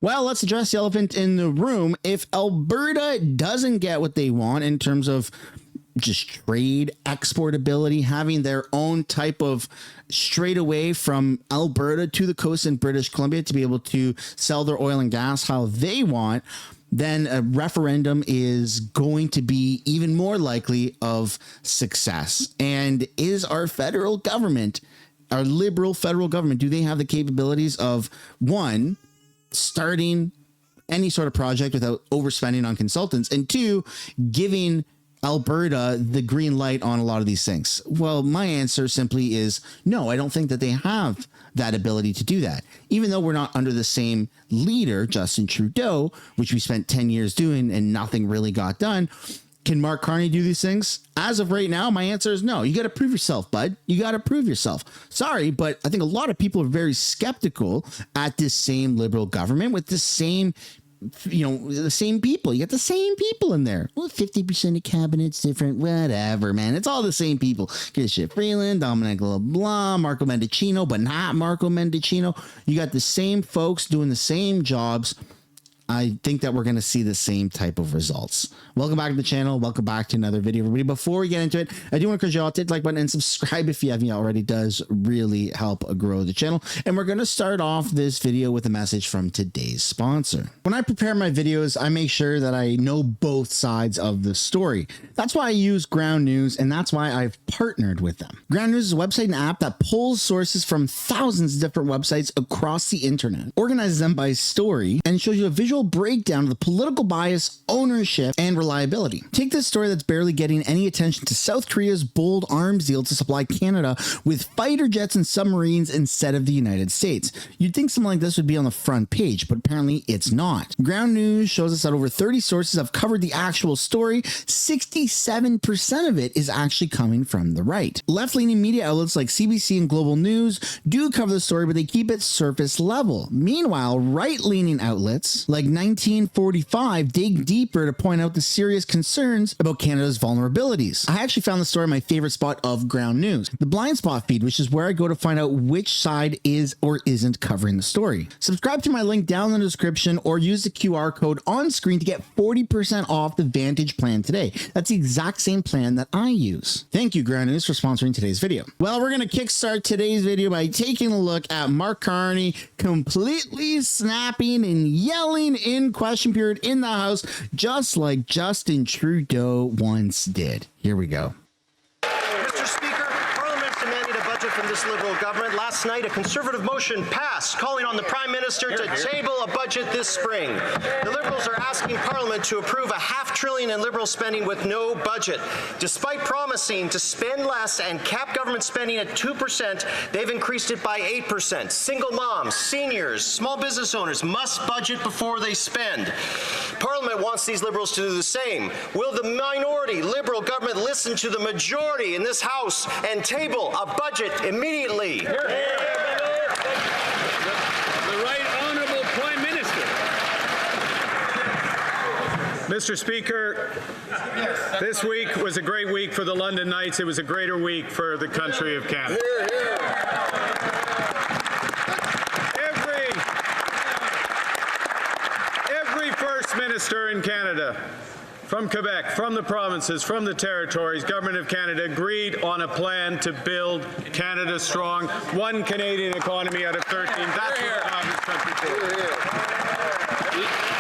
Well, let's address the elephant in the room. If Alberta doesn't get what they want in terms of just trade exportability, having their own type of straight away from Alberta to the coast in British Columbia to be able to sell their oil and gas how they want, then a referendum is going to be even more likely of success. And is our federal government, our liberal federal government, do they have the capabilities of, one, starting any sort of project without overspending on consultants, and two, giving Alberta the green light on a lot of these things? Well, my answer simply is no. I don't think that they have that ability to do that. Even though we're not under the same leader, Justin Trudeau, which we spent 10 years doing and nothing really got done. Can Mark Carney do these things? As of right now, my answer is no. You got to prove yourself, bud. You got to prove yourself. Sorry, but I think a lot of people are very skeptical at this same liberal government with the same, the same people. You got the same people in there. Well, 50% of cabinet's different. Whatever, man. It's all the same people. Chrystia Freeland, Dominic LeBlanc, Marco Mendicino, but not Marco Mendicino. You got the same folks doing the same jobs. I think that we're going to see the same type of results. Welcome back to the channel. Welcome back to another video, everybody. Before we get into it, I do want to encourage you all to hit the like button and subscribe if you haven't already. Does really help grow the channel. And we're going to start off this video with a message from today's sponsor. When I prepare my videos, I make sure that I know both sides of the story. That's why I use Ground News, and that's why I've partnered with them. Ground News is a website and app that pulls sources from thousands of different websites across the internet, organizes them by story, and shows you a visual breakdown of the political bias, ownership, and reliability. Take this story that's barely getting any attention to South Korea's bold arms deal to supply Canada with fighter jets and submarines instead of the United States. You'd think something like this would be on the front page, but apparently it's not. Ground News shows us that over 30 sources have covered the actual story. 67% of it is actually coming from the right. Left-leaning media outlets like CBC and Global News do cover the story, but they keep it surface level. Meanwhile, right-leaning outlets like 1945 dig deeper to point out the serious concerns about Canada's vulnerabilities. I actually found the story my favorite spot of Ground News, the blind spot feed, which is where I go to find out which side is or isn't covering the story. Subscribe to my link down in the description or use the QR code on screen to get 40% off the Vantage plan today. That's the exact same plan that I use. Thank you, Ground News, for sponsoring today's video. Well, we're going to kickstart today's video by taking a look at Mark Carney completely snapping and yelling in question period in the House, just like Justin Trudeau once did. Here we go. Mr. Speaker, Parliament's demanding a budget from this Liberal government. Last night, a Conservative motion passed calling on the Prime Minister to table a budget this spring. The Liberals are asking Parliament to approve $500 billion in Liberal spending with no budget. Despite promising to spend less and cap government spending at 2%, they've increased it by 8%. Single moms, seniors, small business owners must budget before they spend. Parliament wants these Liberals to do the same. Will the minority Liberal government listen to the majority in this House and table a budget immediately? The Right Honourable Prime Minister. Mr. Speaker, this week was a great week for the London Knights. It was a greater week for the country of Canada. Every First Minister in Canada, from Quebec, from the provinces, from the territories, Government of Canada agreed on a plan to build Canada strong. One Canadian economy out of 13. That's what the country for.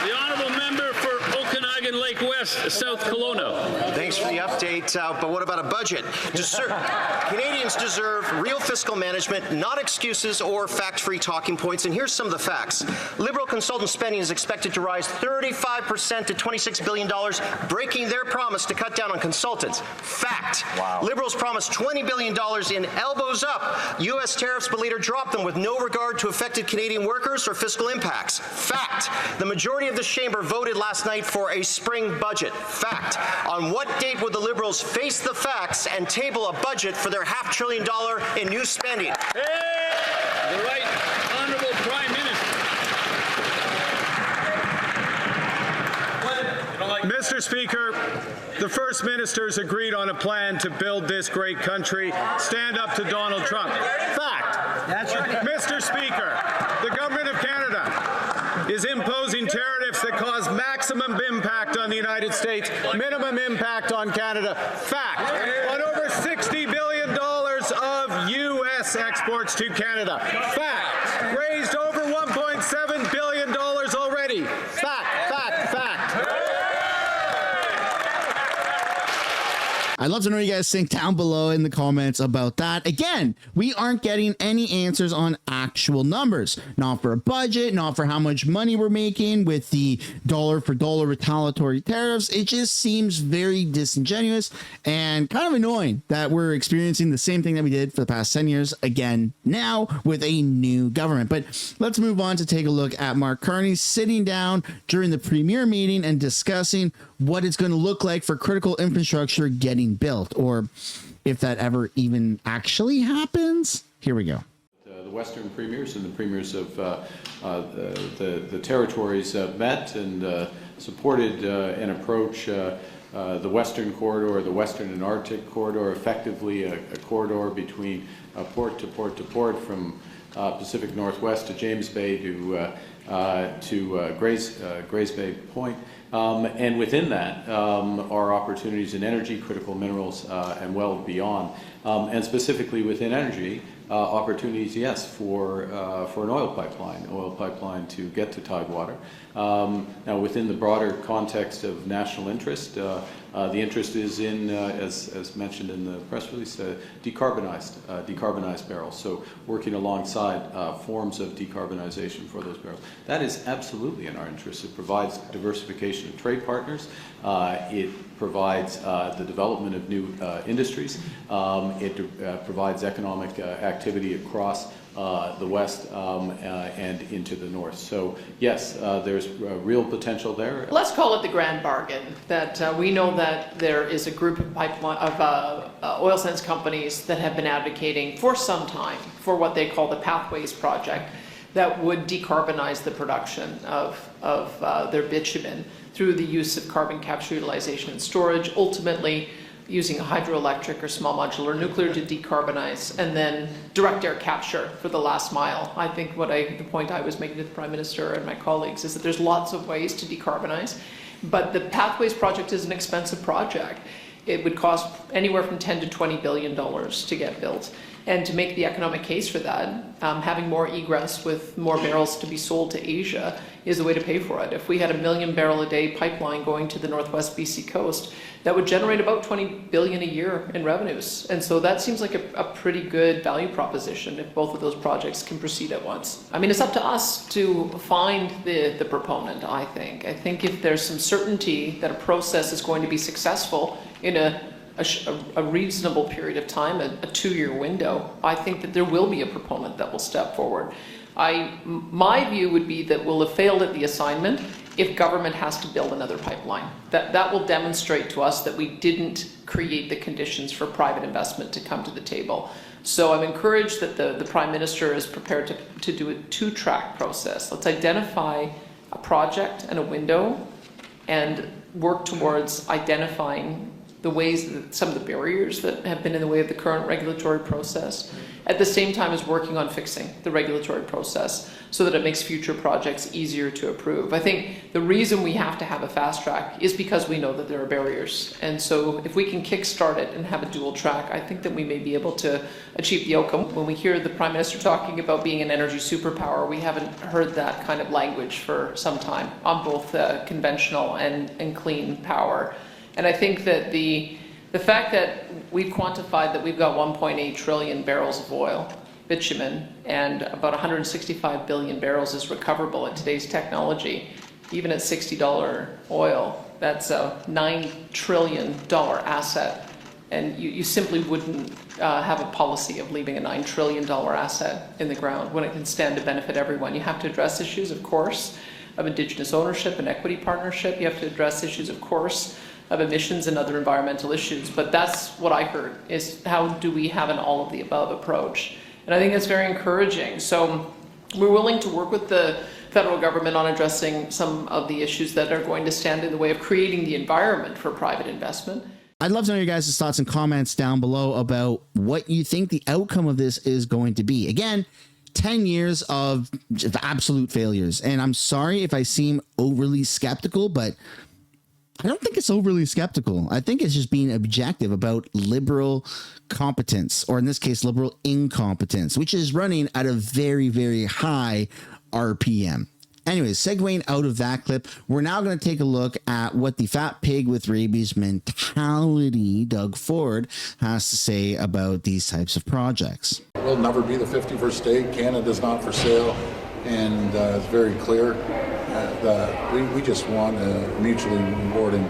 The honourable member for Okanagan Lake West, South Kelowna. Thanks for the update, but what about a budget? Canadians deserve real fiscal management, not excuses or fact-free talking points. And here's some of the facts. Liberal consultant spending is expected to rise 35% to $26 billion, breaking their promise to cut down on consultants. Fact. Wow. Liberals promised $20 billion in elbows up U.S. tariffs, but later dropped them with no regard to affected Canadian workers or fiscal impacts. Fact. The majority of this chamber voted last night for a spring budget. Fact. On what date would the Liberals face the facts and table a budget for their $500 billion in new spending? The Right Honourable Prime Minister. Mr. Speaker, the First Ministers agreed on a plan to build this great country. Stand up to Donald Trump. Fact. That's right. Mr. Speaker, the Government of Canada is imposing tariffs that cause maximum impact on the United States, minimum impact on Canada. Fact, on over $60 billion of U.S. exports to Canada. Fact, raised over $1.7 billion already. Fact, fact, fact. I'd love to know what you guys think down below in the comments about that. Again, we aren't getting any answers on actual numbers. Not for a budget, not for how much money we're making with the dollar for dollar retaliatory tariffs. It just seems very disingenuous and kind of annoying that we're experiencing the same thing that we did for the past 10 years again now with a new government. But let's move on to take a look at Mark Carney sitting down during the premier meeting and discussing what it's going to look like for critical infrastructure getting built, or if that ever even actually happens. Here we go. The Western premiers and the premiers of the territories met and supported an approach, the Western corridor, the Western and Arctic corridor, effectively a corridor between port to port to port, from Pacific Northwest to James Bay to Grays Bay Point. And within that are opportunities in energy, critical minerals, and well beyond. And specifically within energy, opportunities, yes, for an oil pipeline to get to Tidewater. Now, within the broader context of national interest, the interest is in, as mentioned in the press release, decarbonized barrels. So working alongside forms of decarbonization for those barrels. That is absolutely in our interest. It provides diversification of trade partners. It provides the development of new industries. It provides economic activity across the west and into the north. So yes, there's real potential there. Let's call it the grand bargain. That we know that there is a group of oil sands companies that have been advocating for some time for what they call the Pathways Project, that would decarbonize the production of their bitumen through the use of carbon capture, utilization, and storage, ultimately using a hydroelectric or small modular nuclear to decarbonize, and then direct air capture for the last mile. I think the point I was making to the Prime Minister and my colleagues is that there's lots of ways to decarbonize, but the Pathways Project is an expensive project. It would cost anywhere from $10 to $20 billion to get built. And to make the economic case for that, having more egress with more barrels to be sold to Asia is the way to pay for it. If we had a 1 million barrel a day pipeline going to the northwest BC coast, that would generate about $20 billion a year in revenues. And so that seems like a pretty good value proposition if both of those projects can proceed at once. I mean, it's up to us to find the proponent, I think. I think if there's some certainty that a process is going to be successful in a reasonable period of time, a 2-year window, I think that there will be a proponent that will step forward. My view would be that we'll have failed at the assignment if government has to build another pipeline. That will demonstrate to us that we didn't create the conditions for private investment to come to the table. So I'm encouraged that the Prime Minister is prepared to do a 2-track process. Let's identify a project and a window and work towards identifying the ways that some of the barriers that have been in the way of the current regulatory process, at the same time as working on fixing the regulatory process so that it makes future projects easier to approve. I think the reason we have to have a fast track is because we know that there are barriers. And so if we can kickstart it and have a dual track, I think that we may be able to achieve the outcome. When we hear the Prime Minister talking about being an energy superpower, we haven't heard that kind of language for some time on both conventional and clean power. And I think that the fact that we've quantified that we've got 1.8 trillion barrels of oil, bitumen, and about 165 billion barrels is recoverable at today's technology, even at $60 oil, that's a $9 trillion asset. And you simply wouldn't have a policy of leaving a $9 trillion asset in the ground when it can stand to benefit everyone. You have to address issues, of course, of Indigenous ownership and equity partnership. You have to address issues, of course, of emissions and other environmental issues. But that's what I heard, is how do we have an all of the above approach? And I think that's very encouraging. So we're willing to work with the federal government on addressing some of the issues that are going to stand in the way of creating the environment for private investment. I'd love to know your guys' thoughts and comments down below about what you think the outcome of this is going to be. Again, 10 years of just absolute failures. And I'm sorry if I seem overly skeptical, but I don't think it's overly skeptical. I think it's just being objective about liberal competence, or in this case, liberal incompetence, which is running at a very, very high RPM. Anyways, segueing out of that clip, we're now going to take a look at what the fat pig with rabies mentality, Doug Ford, has to say about these types of projects. We'll never be the 51st state. Canada's not for sale, and it's very clear that we just want a mutually rewarding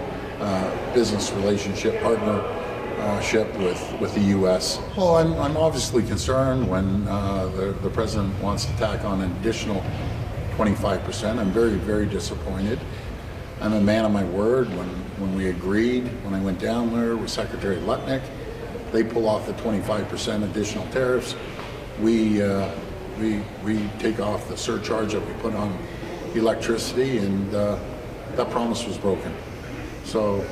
business relationship, partnership with the U.S. Well, I'm obviously concerned when the president wants to tack on an additional 25%. I'm very, very disappointed. I'm a man of my word. When we agreed, when I went down there with Secretary Lutnick, they pull off the 25% additional tariffs. We take off the surcharge that we put on electricity, and that promise was broken. So,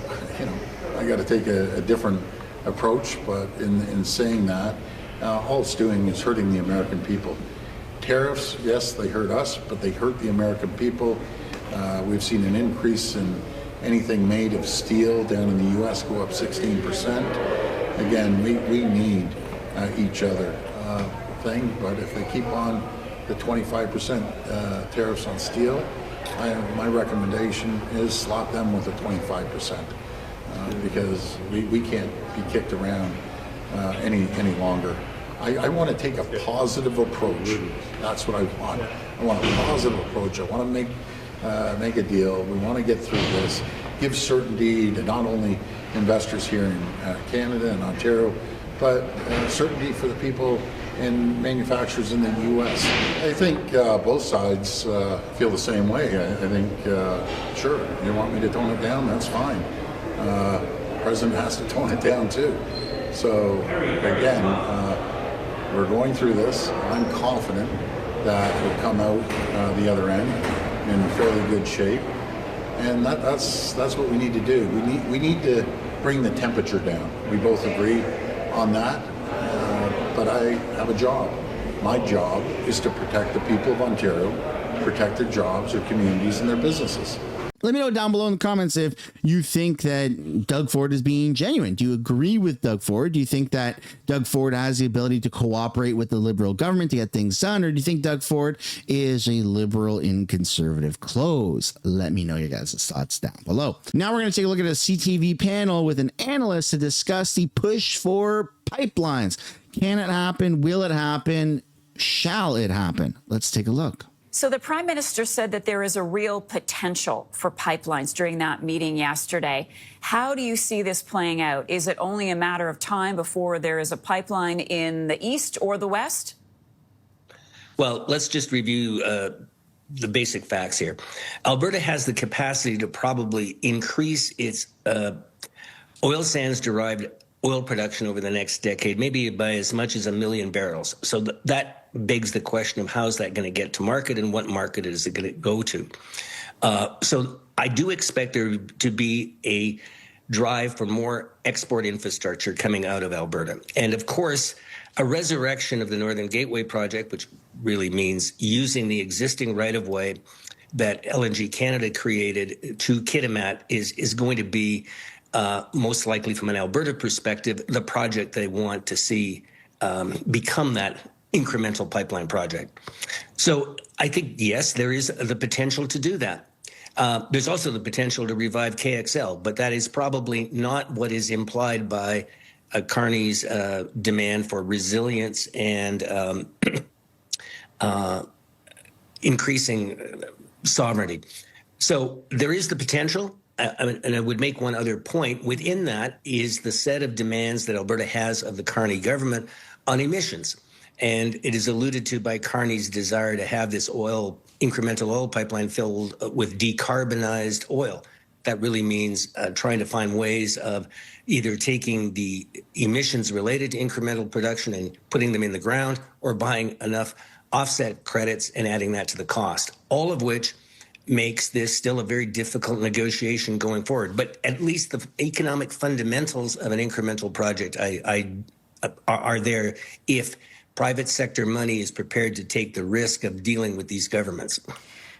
I got to take a different approach, but in saying that, all it's doing is hurting the American people. Tariffs, yes, they hurt us, but they hurt the American people. We've seen an increase in anything made of steel down in the U.S. go up 16%. Again, we need each other thing, but if they keep on the 25% tariffs on steel, my recommendation is slot them with a 25%, because we can't be kicked around any longer. I want to take a positive approach. That's what I want. I want a positive approach. I want to make a deal. We want to get through this. Give certainty to not only investors here in Canada and Ontario, but certainty for the people and manufacturers in the U.S. I think both sides feel the same way. I think, sure, you want me to tone it down? That's fine. The president has to tone it down too. So again, we're going through this. I'm confident that we'll come out the other end in fairly good shape, and that's what we need to do. We need to bring the temperature down. We both agree on that, but I have a job. My job is to protect the people of Ontario, protect their jobs, their communities, and their businesses. Let me know down below in the comments if you think that Doug Ford is being genuine. Do you agree with Doug Ford? Do you think that Doug Ford has the ability to cooperate with the Liberal government to get things done? Or do you think Doug Ford is a Liberal in conservative clothes? Let me know your guys' thoughts down below. Now we're going to take a look at a CTV panel with an analyst to discuss the push for pipelines. Can it happen? Will it happen? Shall it happen? Let's take a look. So the Prime Minister said that there is a real potential for pipelines during that meeting yesterday. How do you see this playing out? Is it only a matter of time before there is a pipeline in the east or the west? Well, let's just review the basic facts here. Alberta has the capacity to probably increase its oil sands-derived oil production over the next decade, maybe by as much as 1 million barrels. So that begs the question of how is that going to get to market and what market is it going to go to? So I do expect there to be a drive for more export infrastructure coming out of Alberta. And of course, a resurrection of the Northern Gateway project, which really means using the existing right-of-way that LNG Canada created to Kitimat, is going to be most likely, from an Alberta perspective, the project they want to see become that incremental pipeline project. So I think, yes, there is the potential to do that. There's also the potential to revive KXL, but that is probably not what is implied by Carney's demand for resilience and increasing sovereignty. So there is the potential. And I would make one other point. Within that is the set of demands that Alberta has of the Carney government on emissions. And it is alluded to by Carney's desire to have this incremental oil pipeline filled with decarbonized oil. That really means trying to find ways of either taking the emissions related to incremental production and putting them in the ground, or buying enough offset credits and adding that to the cost, all of which makes this still a very difficult negotiation going forward. But at least the economic fundamentals of an incremental project are there if private sector money is prepared to take the risk of dealing with these governments.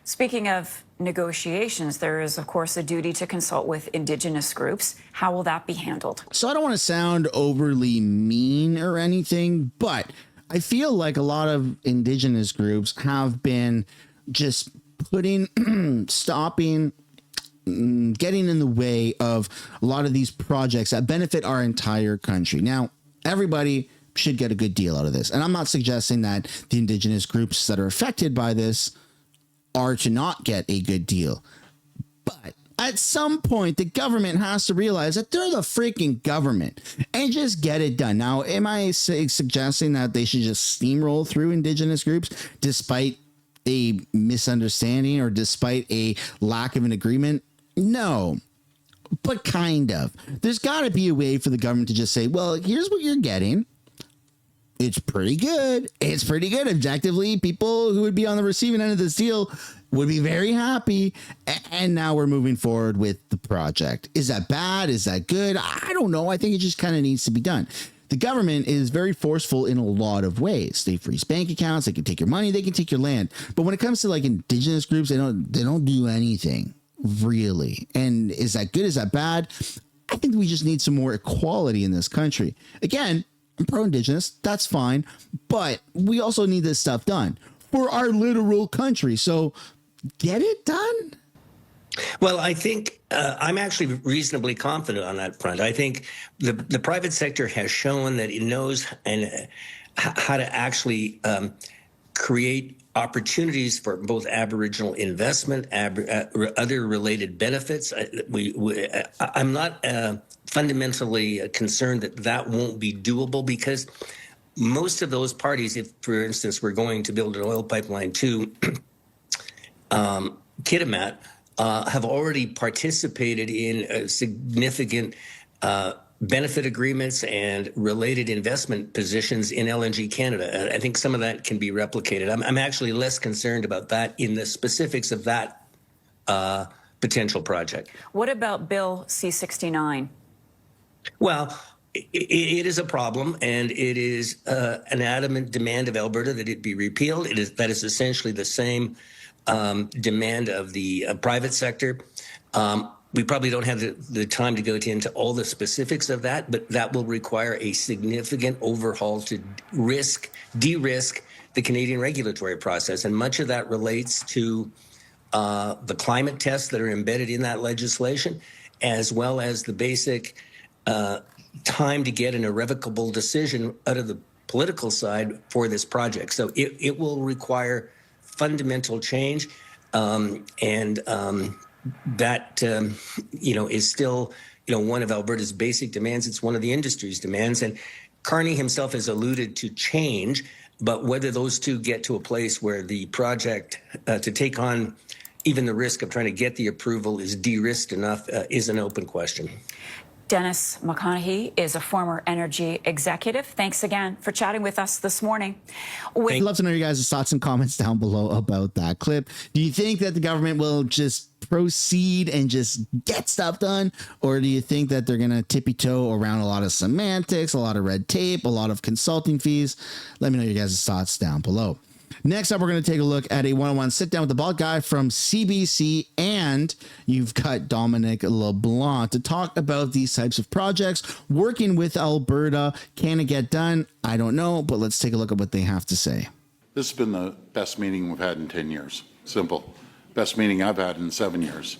Speaking of negotiations, there is, of course, a duty to consult with Indigenous groups. How will that be handled? So I don't want to sound overly mean or anything, but I feel like a lot of Indigenous groups have been just stopping, getting in the way of a lot of these projects that benefit our entire country. Now, everybody should get a good deal out of this. And I'm not suggesting that the Indigenous groups that are affected by this are to not get a good deal. But at some point, the government has to realize that they're the freaking government and just get it done. Now, am I suggesting that they should just steamroll through Indigenous groups despite a misunderstanding or despite a lack of an agreement? No, but kind of. There's got to be a way for the government to just say, well, here's what you're getting. It's pretty good. It's pretty good. Objectively, people who would be on the receiving end of this deal would be very happy. And now we're moving forward with the project. Is that bad? Is that good? I don't know. I think it just kind of needs to be done. The government is very forceful in a lot of ways. They freeze bank accounts. They can take your money. They can take your land. But when it comes to like Indigenous groups, they don't do anything really. And is that good? Is that bad? I think we just need some more equality in this country. Again, I'm pro-Indigenous. That's fine. But we also need this stuff done for our literal country. So get it done. Well, I think I'm actually reasonably confident on that front. I think the private sector has shown that it knows how to actually create opportunities for both Aboriginal investment, other related benefits. I'm not fundamentally concerned that won't be doable, because most of those parties, if, for instance, we're going to build an oil pipeline to Kitimat, have already participated in significant benefit agreements and related investment positions in LNG Canada. I think some of that can be replicated. I'm actually less concerned about that in the specifics of that potential project. What about Bill C-69? Well, it is a problem, and it is an adamant demand of Alberta that it be repealed. That is essentially the same demand of the private sector. We probably don't have the time to go into all the specifics of that, but that will require a significant overhaul to de-risk the Canadian regulatory process. And much of that relates to the climate tests that are embedded in that legislation, as well as the basic time to get an irrevocable decision out of the political side for this project. So it will require fundamental change, that is still one of Alberta's basic demands. It's one of the industry's demands, and Carney himself has alluded to change, but whether those two get to a place where the project to take on even the risk of trying to get the approval is de-risked enough is an open question. Dennis McConaughey is a former energy executive. Thanks again for chatting with us this morning. I'd love to know your guys' thoughts and comments down below about that clip. Do you think that the government will just proceed and just get stuff done? Or do you think that they're going to tippy-toe around a lot of semantics, a lot of red tape, a lot of consulting fees? Let me know your guys' thoughts down below. Next up, we're going to take a look at a one-on-one sit-down with the bald guy from CBC, and you've got Dominic LeBlanc to talk about these types of projects, working with Alberta. Can it get done? I don't know, but let's take a look at what they have to say. This has been the best meeting we've had in 10 years. Simple. Best meeting I've had in 7 years.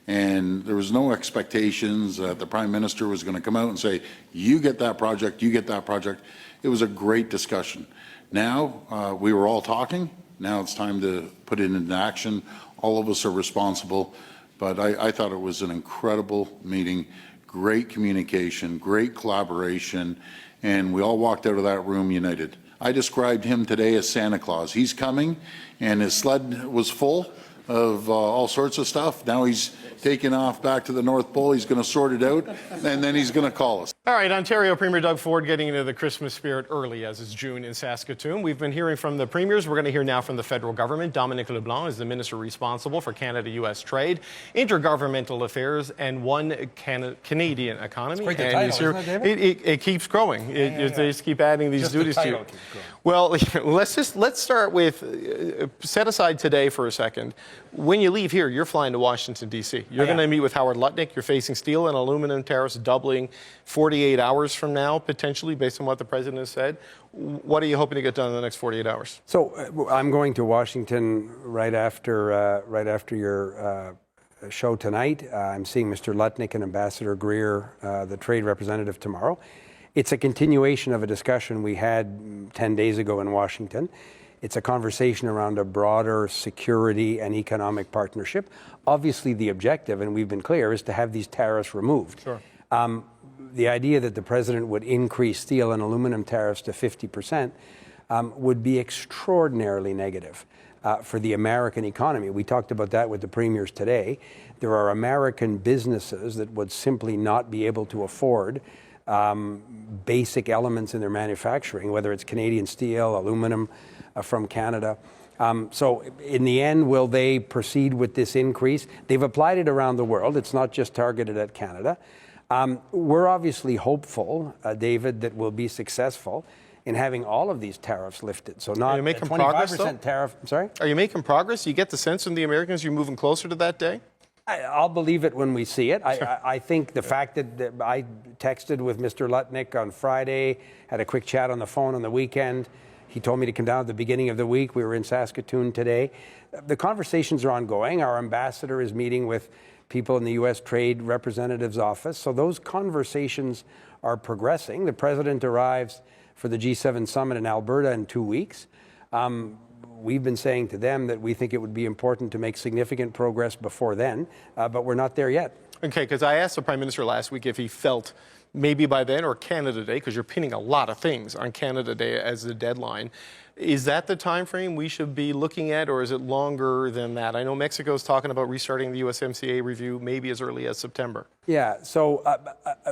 And there was no expectations that the Prime Minister was going to come out and say, you get that project, you get that project. It was a great discussion. Now, we were all talking. Now it's time to put it into action. All of us are responsible. But I thought it was an incredible meeting, great communication, great collaboration, and we all walked out of that room united. I described him today as Santa Claus. He's coming, and his sled was full of all sorts of stuff. Now he's taking off back to the North Pole. He's going to sort it out, and then he's going to call us. All right, Ontario Premier Doug Ford getting into the Christmas spirit early as it's June in Saskatoon. We've been hearing from the premiers. We're going to hear now from the federal government. Dominic LeBlanc is the minister responsible for Canada-U.S. trade, intergovernmental affairs, and one Canadian economy. It's quite the and title, he's here. isn't it, David? It keeps growing. They just keep adding these Just duties the to you. title keeps growing. Well, let's start with set aside today for a second. When you leave here, you're flying to Washington, D.C. You're going to meet with Howard Lutnick. You're facing steel and aluminum tariffs doubling 48 hours from now, potentially, based on what the president has said. What are you hoping to get done in the next 48 hours? So I'm going to Washington right after your show tonight. I'm seeing Mr. Lutnick and Ambassador Greer, the trade representative, tomorrow. It's a continuation of a discussion we had 10 days ago in Washington. It's a conversation around a broader security and economic partnership. Obviously, the objective, and we've been clear, is to have these tariffs removed. Sure. The idea that the president would increase steel and aluminum tariffs to 50% would be extraordinarily negative for the American economy. We talked about that with the premiers today. There are American businesses that would simply not be able to afford basic elements in their manufacturing, whether it's Canadian steel, aluminum from Canada. So in the end, will they proceed with this increase? They've applied it around the world. It's not just targeted at Canada. We're obviously hopeful, David, that we'll be successful in having all of these tariffs lifted. So not Are you making a 25% progress, though? tariff. I'm sorry? Are you making progress? You get the sense from the Americans you're moving closer to that day? I'll believe it when we see it. I think the fact that I texted with Mr. Lutnick on Friday, had a quick chat on the phone on the weekend. He told me to come down at the beginning of the week. We were in Saskatoon today. The conversations are ongoing. Our ambassador is meeting with people in the U.S. Trade Representative's office. So those conversations are progressing. The president arrives for the G7 summit in Alberta in 2 weeks. We've been saying to them that we think it would be important to make significant progress before then, but we're not there yet. Okay, because I asked the Prime Minister last week if he felt maybe by then, or Canada Day, because you're pinning a lot of things on Canada Day as the deadline. Is that the time frame we should be looking at, or is it longer than that? I know Mexico's talking about restarting the USMCA review maybe as early as September. Yeah, so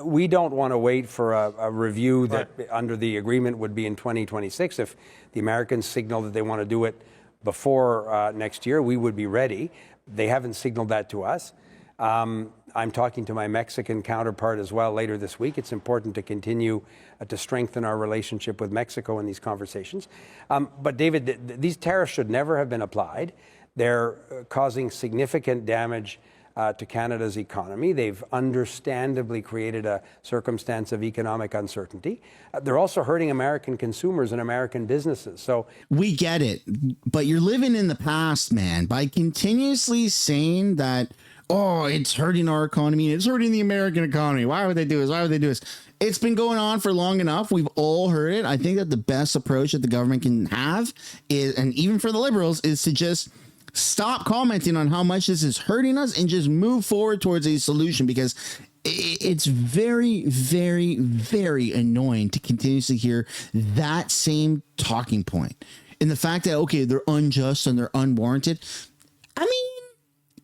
we don't want to wait for a review that under the agreement would be in 2026. If the Americans signal that they want to do it before next year, we would be ready. They haven't signaled that to us. I'm talking to my Mexican counterpart as well later this week. It's important to continue to strengthen our relationship with Mexico in these conversations. But David, these tariffs should never have been applied. They're causing significant damage to Canada's economy. They've understandably created a circumstance of economic uncertainty. They're also hurting American consumers and American businesses. So we get it, but you're living in the past, man, by continuously saying that, oh, it's hurting our economy. It's hurting the American economy. Why would they do this? Why would they do this? It's been going on for long enough. We've all heard it. I think that the best approach that the government can have is, and even for the Liberals, is to just stop commenting on how much this is hurting us and just move forward towards a solution, because it's very, very, very annoying to continuously hear that same talking point. And the fact that, okay, they're unjust and they're unwarranted. I mean,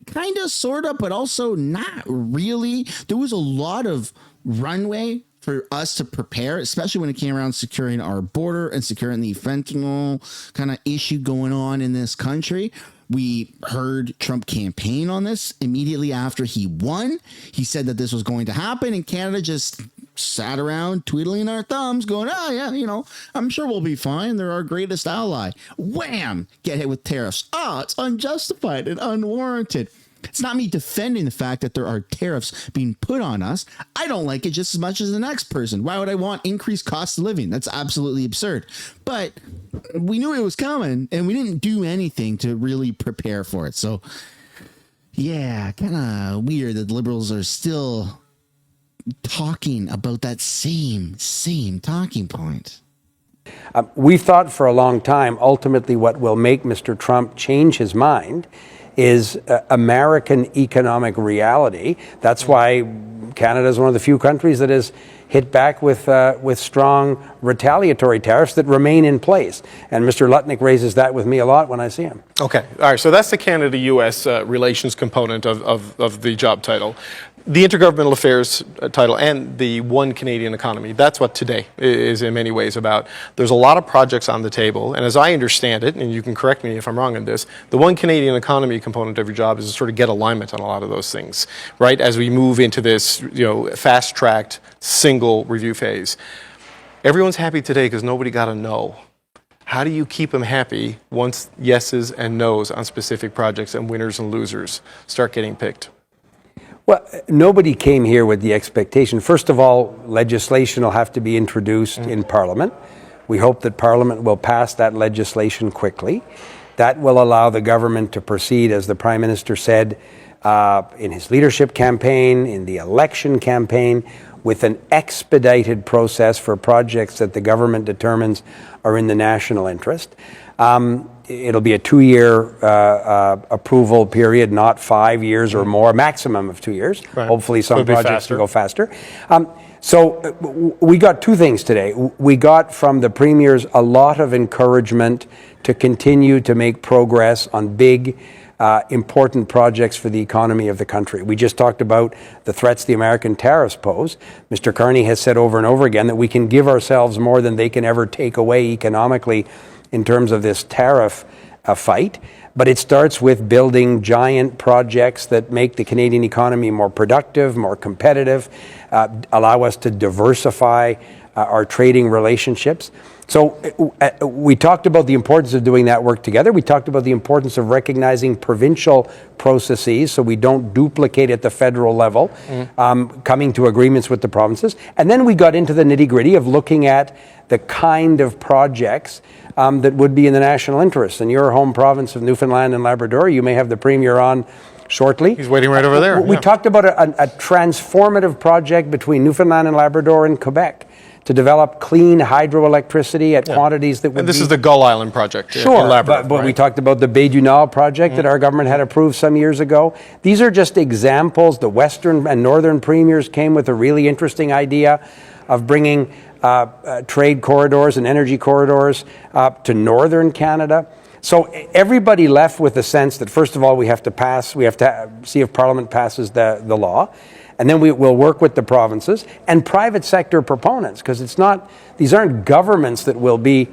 kind of, sort of, but also not really. There was a lot of runway for us to prepare, especially when it came around securing our border and securing the fentanyl kind of issue going on in this country. We heard Trump campaign on this immediately after he won. He said that this was going to happen, and Canada just sat around twiddling our thumbs going, oh, yeah, you know, I'm sure we'll be fine. They're our greatest ally. Wham! Get hit with tariffs. Oh, it's unjustified and unwarranted. It's not me defending the fact that there are tariffs being put on us. I don't like it just as much as the next person. Why would I want increased cost of living? That's absolutely absurd. But we knew it was coming, and we didn't do anything to really prepare for it. So, yeah, kind of weird that Liberals are still talking about that same talking point. We've thought for a long time, ultimately what will make Mr. Trump change his mind is American economic reality. That's why Canada is one of the few countries that has hit back with strong retaliatory tariffs that remain in place. And Mr. Lutnick raises that with me a lot when I see him. Okay. All right. So that's the Canada-U.S. relations component of the job title. the Intergovernmental Affairs title and the One Canadian Economy, that's what today is in many ways about. There's a lot of projects on the table, and as I understand it, and you can correct me if I'm wrong on this, the One Canadian Economy component of your job is to sort of get alignment on a lot of those things, right, as we move into this fast-tracked single review phase. Everyone's happy today because nobody got a no. How do you keep them happy once yeses and nos on specific projects and winners and losers start getting picked? Well, nobody came here with the expectation. First of all, legislation will have to be introduced in Parliament. We hope that Parliament will pass that legislation quickly. That will allow the government to proceed, as the Prime Minister said in his leadership campaign, in the election campaign, with an expedited process for projects that the government determines are in the national interest. It'll be a 2-year approval period, not 5 years or more, maximum of 2 years. Right. Hopefully some projects will go faster. So we got two things today. We got from the premiers a lot of encouragement to continue to make progress on big, important projects for the economy of the country. We just talked about the threats the American tariffs pose. Mr. Carney has said over and over again that we can give ourselves more than they can ever take away economically in terms of this tariff fight, but it starts with building giant projects that make the Canadian economy more productive, more competitive, allow us to diversify our trading relationships. So we talked about the importance of doing that work together. We talked about the importance of recognizing provincial processes so we don't duplicate at the federal level, coming to agreements with the provinces. And then we got into the nitty-gritty of looking at the kind of projects that would be in the national interest. In your home province of Newfoundland and Labrador, you may have the Premier on shortly. He's waiting right over there. We talked about a transformative project between Newfoundland and Labrador and Quebec to develop clean hydroelectricity at quantities that would And this is the Gull Island project. Sure, in Labrador, but we talked about the Baie du Nord project that our government had approved some years ago. These are just examples. The Western and Northern premiers came with a really interesting idea of bringing trade corridors and energy corridors to northern Canada. So everybody left with the sense that, first of all, we have to see if Parliament passes the law. And then we'll work with the provinces and private sector proponents, because these aren't governments that will be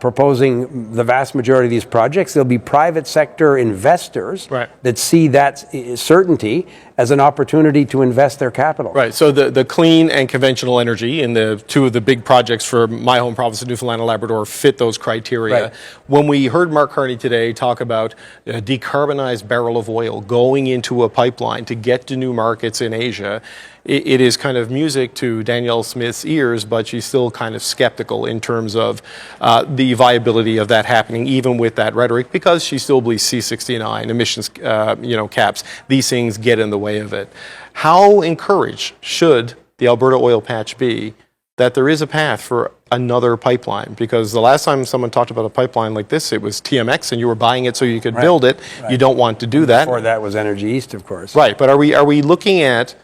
proposing the vast majority of these projects. There'll be private sector investors that see that certainty as an opportunity to invest their capital. Right. So the clean and conventional energy in the two of the big projects for my home province of Newfoundland and Labrador fit those criteria. Right. When we heard Mark Carney today talk about a decarbonized barrel of oil going into a pipeline to get to new markets in Asia, it is kind of music to Danielle Smith's ears, but she's still kind of skeptical in terms of the viability of that happening, even with that rhetoric, because she still believes C-69 emissions, caps. These things get in the way of it. How encouraged should the Alberta oil patch be that there is a path for another pipeline? Because the last time someone talked about a pipeline like this, it was TMX, and you were buying it so you could build it. Right. You don't want to do that. Before that was Energy East, of course. Right, but are we looking at,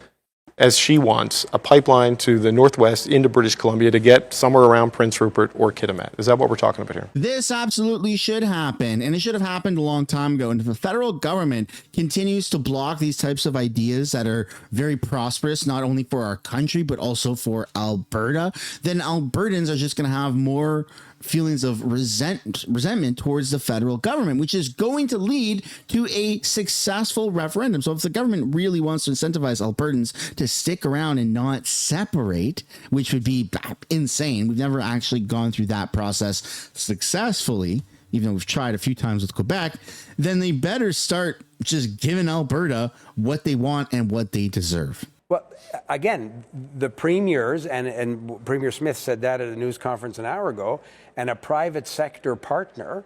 as she wants, a pipeline to the northwest into British Columbia to get somewhere around Prince Rupert or Kitimat? Is that what we're talking about here? This absolutely should happen, and it should have happened a long time ago. And if the federal government continues to block these types of ideas that are very prosperous, not only for our country, but also for Alberta, then Albertans are just going to have more feelings of resentment towards the federal government, which is going to lead to a successful referendum. So if the government really wants to incentivize Albertans to stick around and not separate, which would be insane. We've never actually gone through that process successfully, even though we've tried a few times with Quebec, then they better start just giving Alberta what they want and what they deserve. Well, again, the premiers, and Premier Smith said that at a news conference an hour ago, and a private sector partner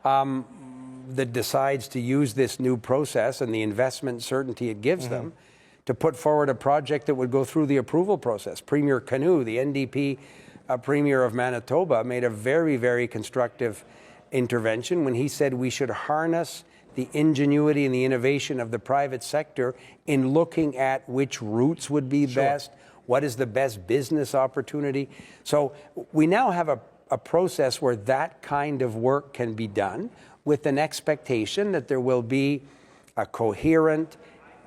that decides to use this new process and the investment certainty it gives them to put forward a project that would go through the approval process. Premier Canoe, the NDP Premier of Manitoba, made a very, very constructive intervention when he said we should harness the ingenuity and the innovation of the private sector in looking at which routes would be best, what is the best business opportunity. So we now have a process where that kind of work can be done with an expectation that there will be a coherent,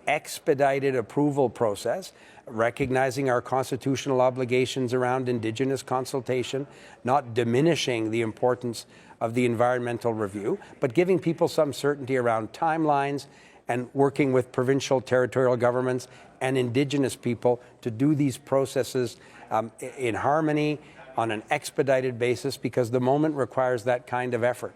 expedited approval process, recognizing our constitutional obligations around Indigenous consultation, not diminishing the importance of the environmental review, but giving people some certainty around timelines and working with provincial, territorial governments and Indigenous people to do these processes in harmony, on an expedited basis, because the moment requires that kind of effort.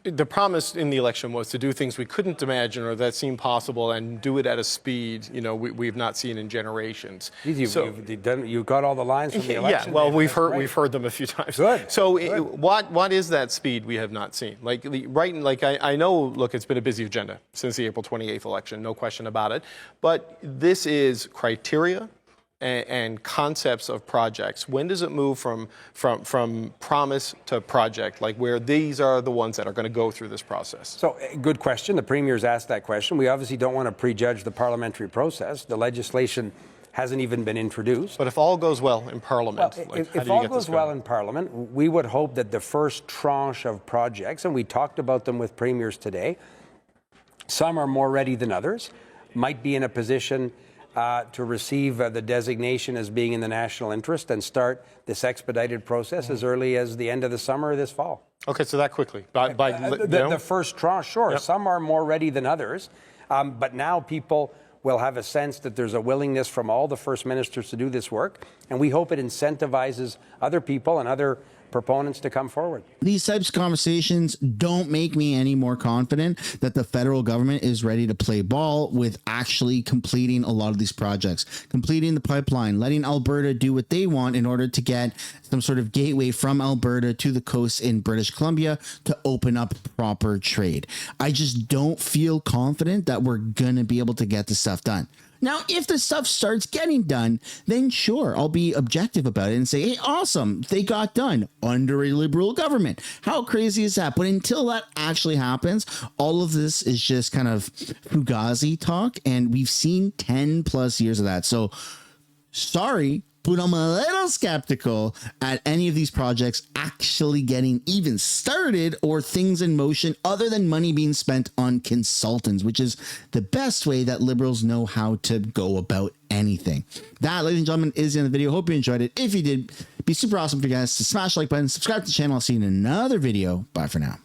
The promise in the election was to do things we couldn't imagine or that seemed possible and do it at a speed, we've not seen in generations. You've got all the lines from the election. Yeah, well, we've heard them a few times. Good. So Good. What is that speed we have not seen? I know, look, it's been a busy agenda since the April 28th election, no question about it. But this is criteria and concepts of projects. When does it move from promise to project, like where these are the ones that are going to go through this process? So, good question. The Premier's asked that question. We obviously don't want to prejudge the parliamentary process. The legislation hasn't even been introduced. But if all goes well in Parliament, if all goes well in Parliament, we would hope that the first tranche of projects, and we talked about them with premiers today, some are more ready than others, might be in a position to receive the designation as being in the national interest and start this expedited process as early as the end of the summer or this fall. Okay, so that quickly. The first tranche, sure. Yep. Some are more ready than others, but now people will have a sense that there's a willingness from all the First Ministers to do this work, and we hope it incentivizes other people and other proponents to come forward. These types of conversations don't make me any more confident that the federal government is ready to play ball with actually completing a lot of these projects, completing the pipeline, letting Alberta do what they want in order to get some sort of gateway from Alberta to the coast in British Columbia to open up proper trade. I just don't feel confident that we're going to be able to get this stuff done. Now, if the stuff starts getting done, then sure, I'll be objective about it and say, hey, awesome, they got done under a Liberal government. How crazy is that? But until that actually happens, all of this is just kind of fugazi talk, and we've seen 10 plus years of that. So sorry, but I'm a little skeptical at any of these projects actually getting even started or things in motion other than money being spent on consultants, which is the best way that Liberals know how to go about anything. That, ladies and gentlemen, is the end of the video. Hope you enjoyed it. If you did, it'd be super awesome for you guys to smash the like button, subscribe to the channel. I'll see you in another video. Bye for now.